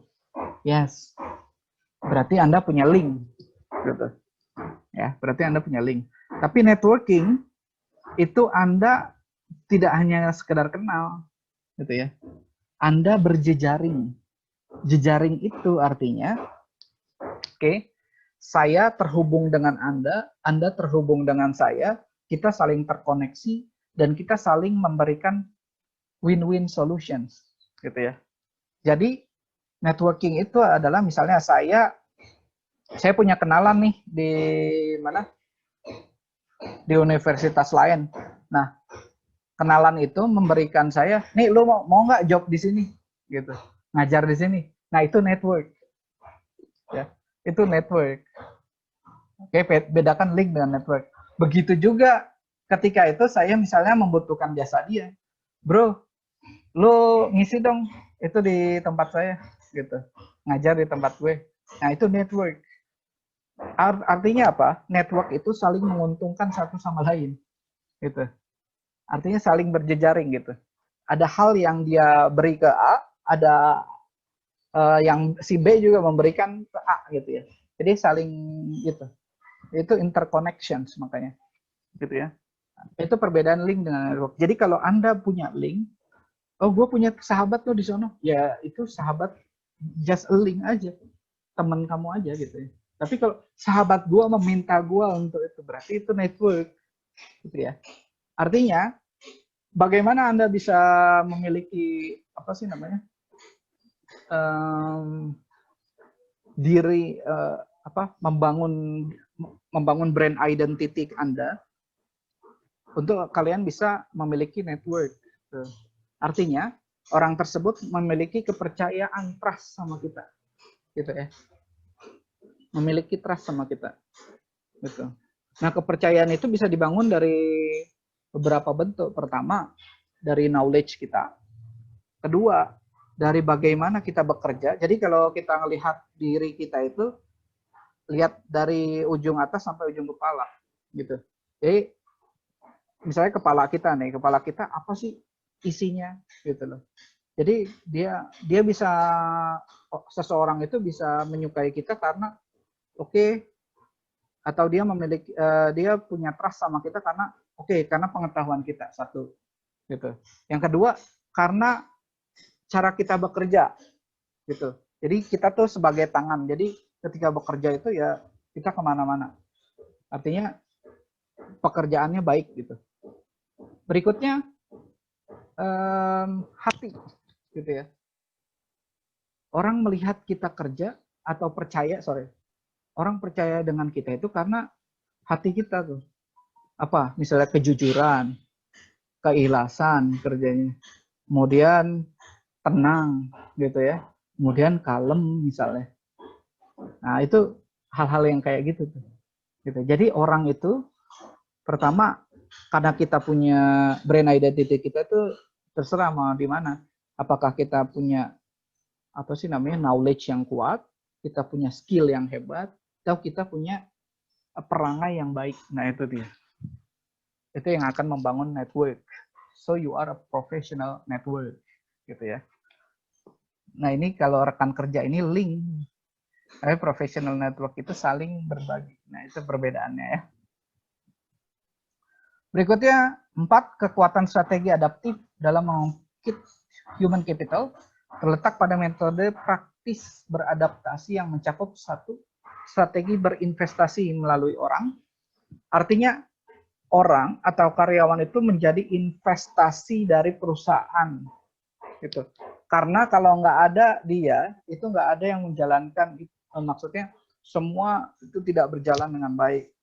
Yes. Berarti Anda punya link. Gitu. Ya, berarti Anda punya link. Tapi networking itu Anda tidak hanya sekedar kenal. Gitu ya. Anda berjejaring. Jejaring itu artinya, oke, saya terhubung dengan Anda terhubung dengan saya, kita saling terkoneksi, dan kita saling memberikan win-win solutions, gitu ya. Jadi, networking itu adalah misalnya saya punya kenalan nih di mana? Di universitas lain. Nah, kenalan itu memberikan saya, nih lu mau nggak job di sini? Gitu. Ngajar di sini. Nah, itu network. Ya, itu network. Oke, bedakan link dengan network. Begitu juga ketika itu saya misalnya membutuhkan jasa dia. Bro, lu ngisi dong itu di tempat saya gitu. Ngajar di tempat gue. Nah, itu network. Artinya apa? Network itu saling menguntungkan satu sama lain. Gitu. Artinya saling berjejaring gitu. Ada hal yang dia beri ke A, ada yang si B juga memberikan ke A gitu ya. Jadi saling gitu. Itu interconnections makanya. Gitu ya. Itu perbedaan link dengan network. Jadi kalau Anda punya link, oh gue punya sahabat tuh di sono, ya itu sahabat just a link aja. Teman kamu aja gitu ya. Tapi kalau sahabat gue meminta gue untuk itu, berarti itu network. Gitu ya. Artinya bagaimana Anda bisa memiliki apa sih namanya? Membangun brand identity Anda untuk kalian bisa memiliki network. Artinya orang tersebut memiliki kepercayaan, trust sama kita, gitu ya. Memiliki trust sama kita, gitu. Nah, kepercayaan itu bisa dibangun dari beberapa bentuk. Pertama, dari knowledge kita. Kedua, dari bagaimana kita bekerja. Jadi kalau kita melihat diri kita itu, lihat dari ujung atas sampai ujung kepala, gitu. Jadi misalnya kepala kita apa sih isinya, gitu loh. Jadi dia bisa, seseorang itu bisa menyukai kita karena atau dia memiliki dia punya trust sama kita karena karena pengetahuan kita, satu, gitu. Yang kedua, karena cara kita bekerja, gitu. Jadi kita tuh sebagai tangan. Jadi ketika bekerja itu ya kita kemana-mana. Artinya pekerjaannya baik, gitu. Berikutnya hati, gitu ya. Orang melihat kita kerja atau orang percaya dengan kita itu karena hati kita tuh. Apa? Misalnya kejujuran, keikhlasan kerjanya. Kemudian tenang, gitu ya. Kemudian kalem misalnya. Nah, itu hal-hal yang kayak gitu tuh. Gitu. Jadi orang itu pertama karena kita punya brand identity kita tuh terserah mau di mana. Apakah kita punya knowledge yang kuat, kita punya skill yang hebat, atau kita punya perangai yang baik. Nah, itu dia. Itu yang akan membangun network. So you are a professional network, gitu ya. Nah, ini kalau rekan kerja ini link. Tapi professional network itu saling berbagi. Nah, itu perbedaannya ya. Berikutnya, 4, kekuatan strategi adaptif dalam mengungkit human capital terletak pada metode praktis beradaptasi yang mencakup 1, strategi berinvestasi melalui orang. Artinya, orang atau karyawan itu menjadi investasi dari perusahaan. Gitu. Karena kalau nggak ada dia, itu nggak ada yang menjalankan, maksudnya semua itu tidak berjalan dengan baik.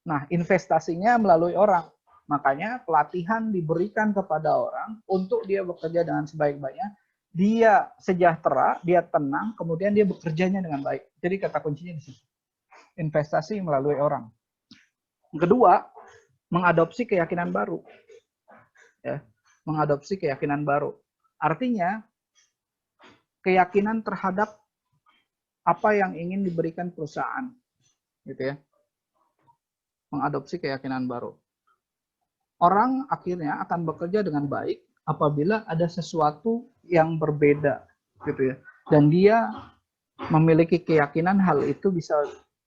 Nah, investasinya melalui orang. Makanya pelatihan diberikan kepada orang untuk dia bekerja dengan sebaik-baiknya. Dia sejahtera, dia tenang, kemudian dia bekerjanya dengan baik. Jadi kata kuncinya di situ. Investasi melalui orang. Kedua, mengadopsi keyakinan baru. Ya, mengadopsi keyakinan baru. Artinya, keyakinan terhadap apa yang ingin diberikan perusahaan. Gitu ya. Mengadopsi keyakinan baru. Orang akhirnya akan bekerja dengan baik apabila ada sesuatu yang berbeda. Gitu ya. Dan dia memiliki keyakinan hal itu bisa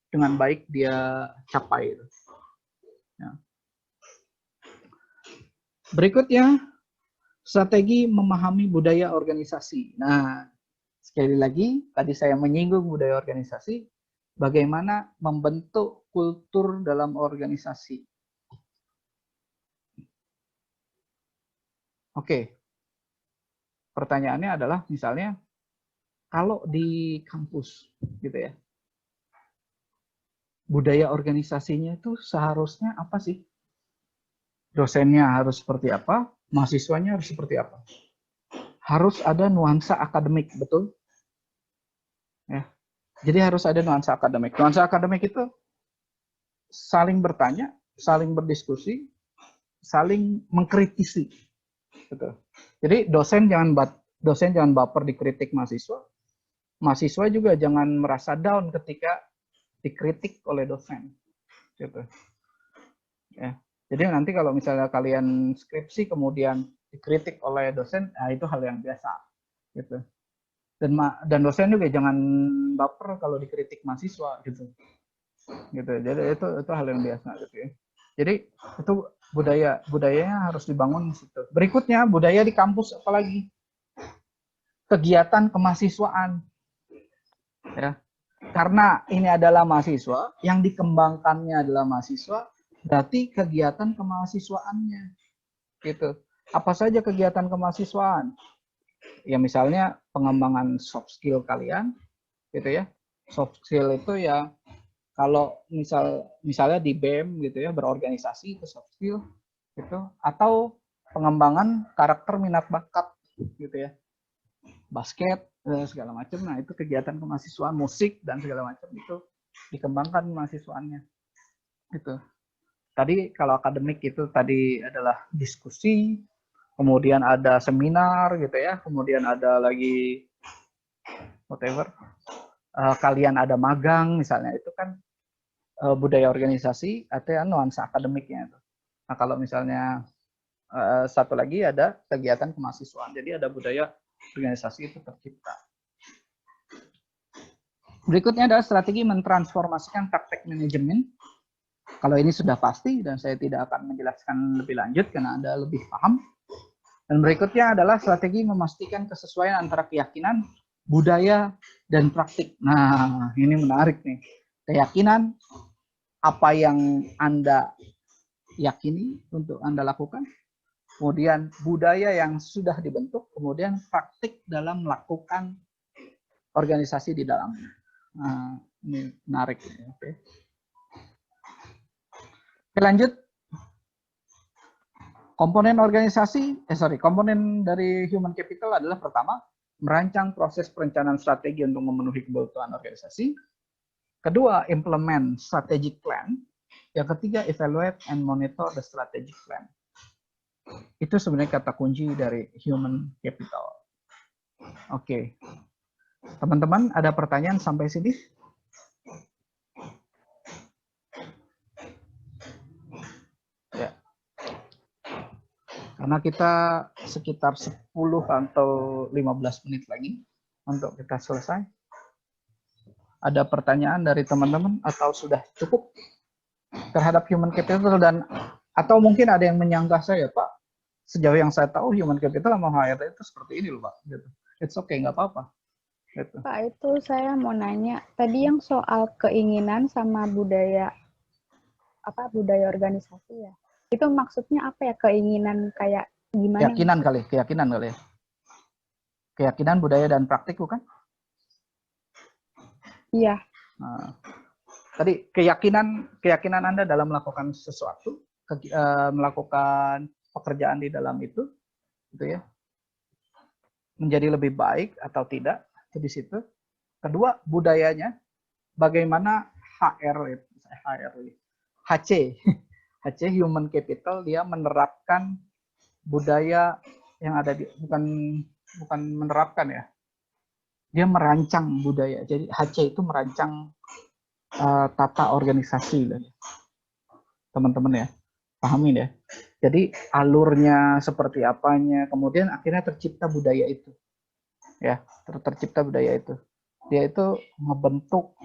dengan baik dia capai. Ya. Berikutnya, strategi memahami budaya organisasi. Nah, sekali lagi, tadi saya menyinggung budaya organisasi, bagaimana membentuk kultur dalam organisasi. Oke, pertanyaannya adalah misalnya, kalau di kampus, gitu ya, budaya organisasinya itu seharusnya apa sih? Dosennya harus seperti apa? Mahasiswanya harus seperti apa? Harus ada nuansa akademik, betul? Ya. Jadi harus ada nuansa akademik. Nuansa akademik itu saling bertanya, saling berdiskusi, saling mengkritisi. Betul. Jadi dosen jangan baper dikritik mahasiswa. Mahasiswa juga jangan merasa down ketika dikritik oleh dosen. Gitu. Ya. Jadi nanti kalau misalnya kalian skripsi kemudian dikritik oleh dosen, nah itu hal yang biasa, gitu. Dan dosen juga jangan baper kalau dikritik mahasiswa, gitu. Jadi itu hal yang biasa, gitu ya. Jadi itu budayanya harus dibangun di situ. Berikutnya budaya di kampus apalagi kegiatan kemahasiswaan, ya. Karena ini adalah mahasiswa, yang dikembangkannya adalah mahasiswa. Berarti kegiatan kemahasiswaannya, gitu. Apa saja kegiatan kemahasiswaan? Ya misalnya pengembangan soft skill kalian, gitu ya. Soft skill itu ya kalau misalnya di BEM gitu ya, berorganisasi itu soft skill, gitu. Atau pengembangan karakter minat bakat, gitu ya. Basket segala macam. Nah itu kegiatan kemahasiswaan, musik dan segala macam itu dikembangkan mahasiswaannya, gitu. Tadi kalau akademik itu tadi adalah diskusi, kemudian ada seminar gitu ya, kemudian ada lagi whatever, kalian ada magang misalnya, itu kan budaya organisasi atau nuansa akademiknya itu. Nah kalau misalnya satu lagi ada kegiatan kemahasiswaan, jadi ada budaya organisasi itu tercipta. Berikutnya adalah strategi mentransformasikan praktek manajemen. Kalau ini sudah pasti dan saya tidak akan menjelaskan lebih lanjut karena Anda lebih paham. Dan berikutnya adalah strategi memastikan kesesuaian antara keyakinan, budaya, dan praktik. Nah, ini menarik nih. Keyakinan, apa yang Anda yakini untuk Anda lakukan. Kemudian budaya yang sudah dibentuk, kemudian praktik dalam melakukan organisasi di dalamnya. Nah, ini menarik. Oke. Oke, lanjut. Komponen dari human capital adalah pertama, merancang proses perencanaan strategi untuk memenuhi kebutuhan organisasi. Kedua, implement strategic plan. Yang ketiga, evaluate and monitor the strategic plan. Itu sebenarnya kata kunci dari human capital. Oke. Teman-teman, ada pertanyaan sampai sini? Ya. Karena kita sekitar 10 atau 15 menit lagi untuk kita selesai. Ada pertanyaan dari teman-teman atau sudah cukup terhadap human capital, dan atau mungkin ada yang menyangka saya, Pak, sejauh yang saya tahu human capital sama HRD itu seperti ini loh, Pak. Gitu. It's okay, nggak apa-apa. Gitu. Pak, itu saya mau nanya, tadi yang soal keinginan sama budaya, budaya organisasi ya, itu maksudnya apa ya, keinginan kayak gimana? Keyakinan kali ya. Keyakinan, budaya, dan praktik, bukan? Iya. Nah, tadi keyakinan Anda dalam melakukan sesuatu, melakukan pekerjaan di dalam itu ya, menjadi lebih baik atau tidak, itu di situ. Kedua, budayanya, bagaimana HC human capital, dia menerapkan budaya yang ada di, bukan menerapkan ya, dia merancang budaya. Jadi HC itu merancang tata organisasi, teman-teman ya, pahamin ya. Jadi alurnya seperti apanya, kemudian akhirnya tercipta budaya itu, ya, tercipta budaya itu. Dia itu membentuk,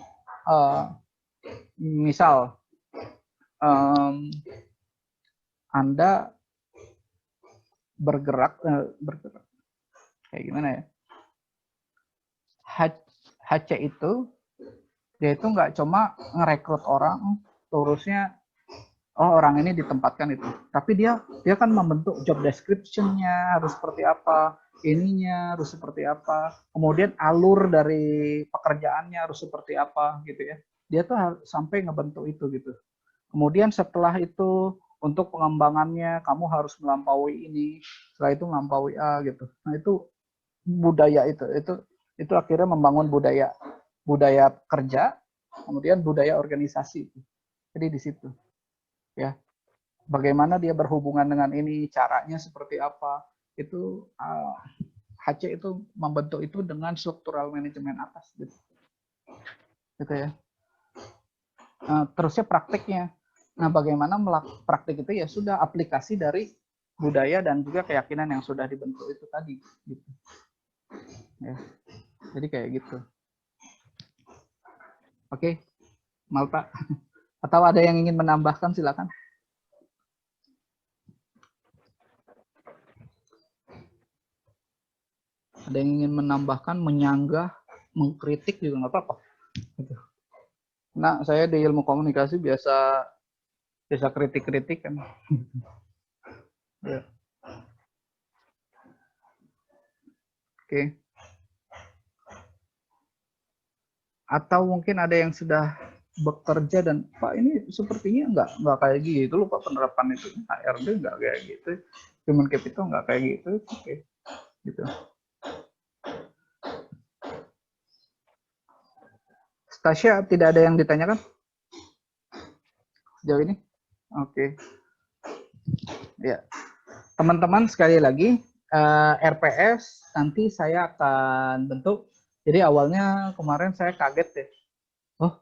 misal Anda bergerak kayak gimana ya? HC itu dia itu nggak cuma ngerekrut orang, terusnya orang ini ditempatkan itu, tapi dia kan membentuk job description-nya harus seperti apa, ininya harus seperti apa, kemudian alur dari pekerjaannya harus seperti apa gitu ya. Dia tuh sampai ngebentuk itu gitu. Kemudian setelah itu untuk pengembangannya kamu harus melampaui ini, setelah itu melampaui A gitu. Nah, itu budaya itu akhirnya membangun budaya kerja, kemudian budaya organisasi. Jadi di situ, ya, bagaimana dia berhubungan dengan ini, caranya seperti apa, itu HC itu membentuk itu dengan struktural manajemen atas, gitu ya. Terusnya praktiknya. Nah, bagaimana praktik itu, ya sudah aplikasi dari budaya dan juga keyakinan yang sudah dibentuk itu tadi, gitu. Ya. Jadi kayak gitu. Oke, Malta. Atau ada yang ingin menambahkan, silakan. Ada yang ingin menambahkan, menyanggah, mengkritik juga nggak apa-apa. Nah, saya di ilmu komunikasi biasa kritik-kritik kan. Ya. Oke. Atau mungkin ada yang sudah bekerja dan, Pak, ini sepertinya nggak kayak gitu loh, Pak, penerapan itu HRD nggak kayak gitu, human capital nggak kayak gitu. Oke. Gitu. Tasya, tidak ada yang ditanyakan sejauh ini? Oke. Ya, teman-teman, sekali lagi RPS nanti saya akan bentuk. Jadi awalnya kemarin saya kaget deh. Oh,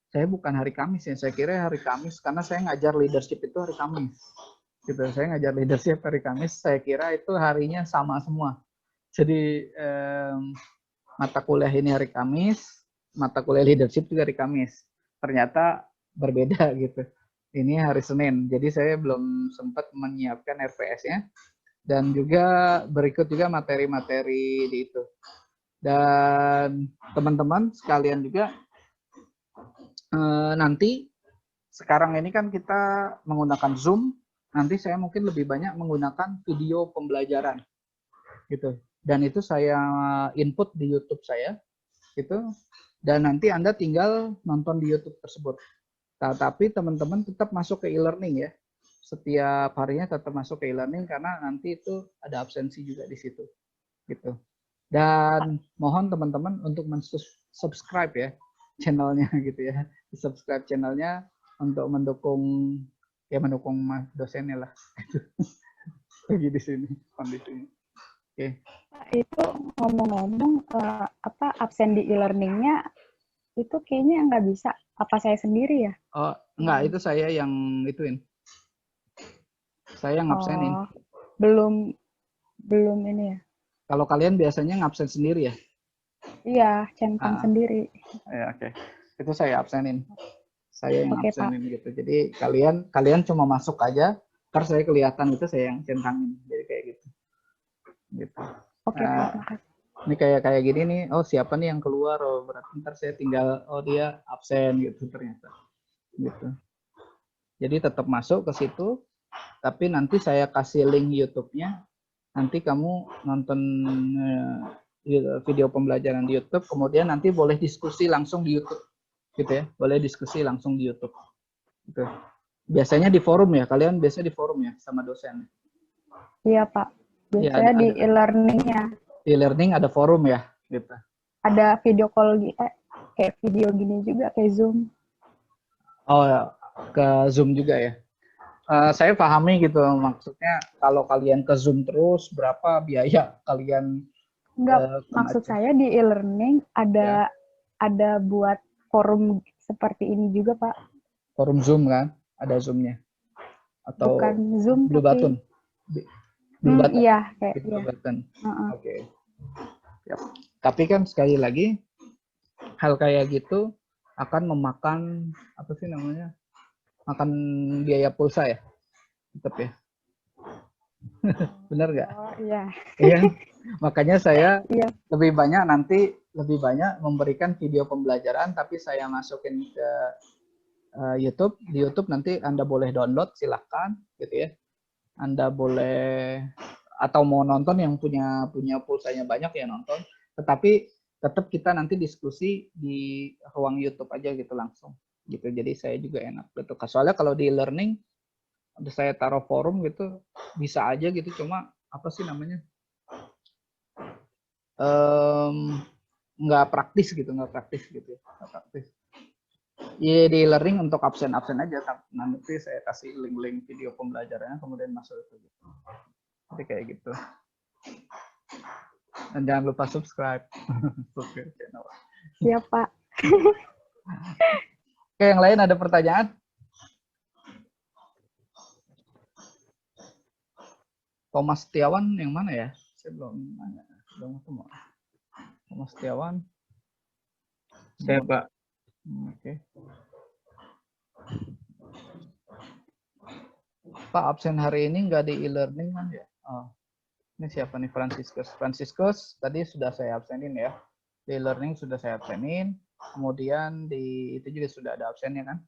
saya bukan hari Kamis ya. Saya kira hari Kamis karena saya ngajar leadership itu hari Kamis. Gitu. Saya ngajar leadership hari Kamis. Saya kira itu harinya sama semua. Jadi mata kuliah ini hari Kamis, mata kuliah leadership juga hari Kamis. Ternyata berbeda gitu. Ini hari Senin. Jadi saya belum sempat menyiapkan RPS-nya. Dan juga berikut juga materi-materi di itu. Dan teman-teman sekalian juga, nanti sekarang ini kan kita menggunakan Zoom, nanti saya mungkin lebih banyak menggunakan video pembelajaran gitu, dan itu saya input di YouTube saya gitu, dan nanti Anda tinggal nonton di YouTube tersebut. Tapi teman-teman tetap masuk ke e-learning ya, setiap harinya tetap masuk ke e-learning karena nanti itu ada absensi juga di situ gitu. Dan mohon teman-teman untuk subscribe ya channelnya gitu ya, subscribe channelnya untuk mendukung dosennya lah. Lagi di sini kondisinya. Oke. Itu ngomong-ngomong absen di e-learningnya itu kayaknya nggak bisa. Apa saya sendiri ya? Oh, enggak, itu saya yang ituin. Saya yang ngabsenin. Oh, belum ini ya. Kalau kalian biasanya ngabsen sendiri ya? Iya, centang sendiri. Ya, oke. Itu saya absenin. Saya yang Oke, Pak. absenin gitu. Jadi kalian cuma masuk aja, ntar saya kelihatan itu saya yang centangin. Jadi kayak gitu. Gitu. Oke, Pak. Makasih. Ini kayak gini nih. Oh, siapa nih yang keluar? Oh, berarti ntar saya tinggal dia absen gitu ternyata. Gitu. Jadi tetap masuk ke situ, tapi nanti saya kasih link YouTube-nya. Nanti kamu nonton video pembelajaran di YouTube, kemudian nanti boleh diskusi langsung di YouTube, gitu ya. Boleh diskusi langsung di YouTube. Gitu. Biasanya di forum ya, kalian biasanya di forum ya sama dosen. Iya, Pak. Ya, Biasanya di e-learning-nya. Di e-learning ada forum ya, gitu. Ada video call kayak video gini juga, kayak Zoom. Oh, ya. Ke Zoom juga ya. Saya pahami gitu, maksudnya kalau kalian ke Zoom terus berapa biaya kalian? Enggak, maksud saya di e-learning ada buat forum seperti ini juga, Pak. Forum Zoom kan? Ada Zoom-nya? Atau bukan Zoom Blue tapi Button? Blue Button? Iya, kayak Blue iya. Button. Oke. Yap. Tapi kan sekali lagi hal kayak gitu akan memakan apa sih namanya? Makan biaya pulsa ya, tetap ya. Benar nggak? Oh iya. Iya. Makanya saya lebih banyak memberikan video pembelajaran, tapi saya masukin ke YouTube. Di YouTube nanti Anda boleh download, silahkan, gitu ya. Anda boleh atau mau nonton yang punya pulsanya banyak ya nonton. Tetapi tetap kita nanti diskusi di ruang YouTube aja gitu langsung. Gitu, jadi saya juga enak gitu. Soalnya kalau di learning saya taruh forum gitu bisa aja gitu, cuma apa sih namanya nggak praktis gitu, nggak praktis. Iya, di learning untuk absen aja, nanti saya kasih link video pembelajarannya kemudian masuk itu gitu. Jadi kayak gitu. Dan jangan lupa subscribe channel. Iya, Pak. Oke, yang lain ada pertanyaan? Thomas Setiawan yang mana ya? Saya belum nanya. Belum ketemu. Thomas Setiawan. Saya, Pak. Oke. Pak, absen hari ini nggak di e-learning kan ya? Oh. Ini siapa nih? Franciscus tadi sudah saya absenin ya. Di e-learning sudah saya absenin. Kemudian di itu juga sudah ada absennya kan?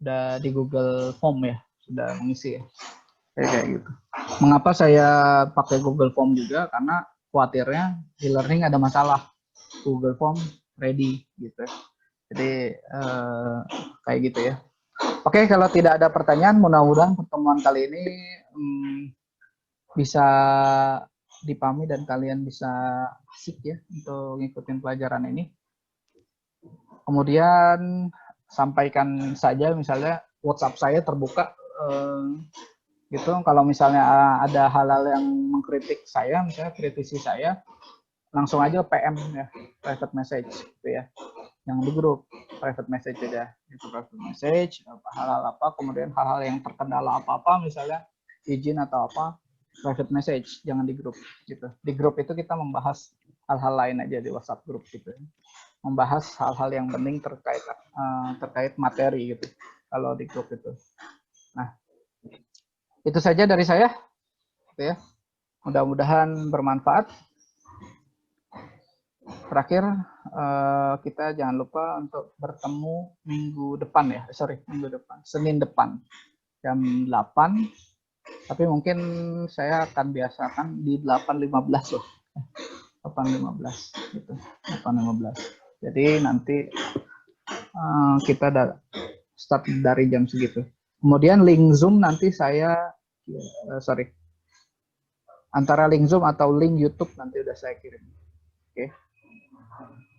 Sudah di Google Form ya, sudah mengisi ya. Kayak gitu. Mengapa saya pakai Google Form juga? Karena khawatirnya di learning ada masalah. Google Form ready gitu. Jadi kayak gitu ya. Oke, kalau tidak ada pertanyaan, mudah-mudahan pertemuan kali ini bisa dipahami dan kalian bisa asik ya untuk ngikutin pelajaran ini. Kemudian sampaikan saja misalnya WhatsApp saya terbuka gitu. Kalau misalnya ada hal-hal yang mengkritik saya, misalnya kritisi saya, langsung aja PM ya, private message gitu ya. Yang di grup private message aja, itu private message, hal-hal apa, kemudian hal-hal yang terkendala apa-apa misalnya izin atau apa, private message, jangan di grup gitu. Di grup itu kita membahas hal-hal lain aja di WhatsApp grup gitu. Membahas hal-hal yang penting terkait materi gitu kalau di grup itu. Nah, itu saja dari saya gitu ya. Mudah-mudahan bermanfaat. Terakhir kita jangan lupa untuk bertemu minggu depan ya. Senin depan jam 8. Tapi mungkin saya akan biasakan di 8.15 loh. 8.15 gitu. 8.15. Jadi nanti kita start dari jam segitu. Kemudian link Zoom nanti saya antara link Zoom atau link YouTube nanti udah saya kirim. Oke.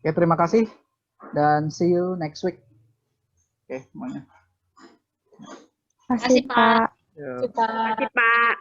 Oke, terima kasih dan see you next week. Oke, semuanya. Terima kasih, Pak. Terima kasih, Pak.